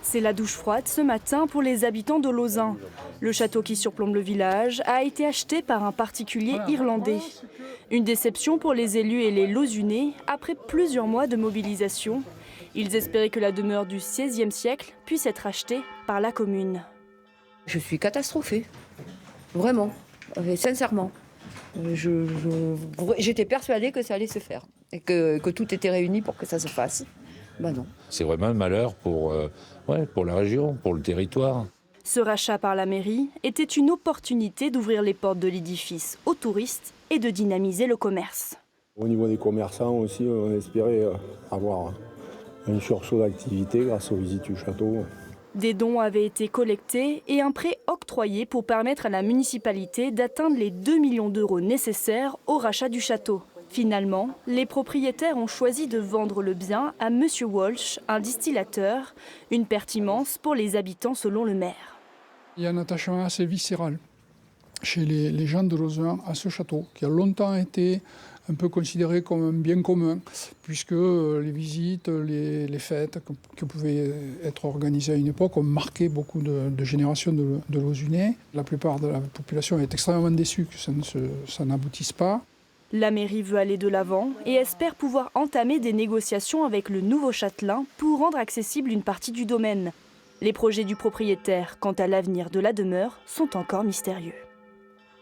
C'est la douche froide ce matin pour les habitants de Lauzun. Le château qui surplombe le village a été acheté par un particulier irlandais. Une déception pour les élus et les Lauzunais après plusieurs mois de mobilisation. Ils espéraient que la demeure du XVIe siècle puisse être achetée par la commune. Je suis catastrophée, vraiment, sincèrement. J'étais persuadée que ça allait se faire et que tout était réuni pour que ça se fasse. Ben non. C'est vraiment un malheur pour la région, pour le territoire. Ce rachat par la mairie était une opportunité d'ouvrir les portes de l'édifice aux touristes et de dynamiser le commerce. Au niveau des commerçants aussi, on espérait avoir un sursaut d'activité grâce aux visites du château. Des dons avaient été collectés et un prêt octroyé pour permettre à la municipalité d'atteindre les 2 millions d'euros nécessaires au rachat du château. Finalement, les propriétaires ont choisi de vendre le bien à M. Walsh, un distillateur, une perte immense pour les habitants selon le maire. Il y a un attachement assez viscéral chez les gens de Lauzun à ce château, qui a longtemps été un peu considéré comme un bien commun, puisque les visites, les fêtes qui pouvaient être organisées à une époque ont marqué beaucoup de générations de Lauzunais. La plupart de la population est extrêmement déçue que ça n'aboutisse pas. La mairie veut aller de l'avant et espère pouvoir entamer des négociations avec le nouveau châtelain pour rendre accessible une partie du domaine. Les projets du propriétaire quant à l'avenir de la demeure sont encore mystérieux.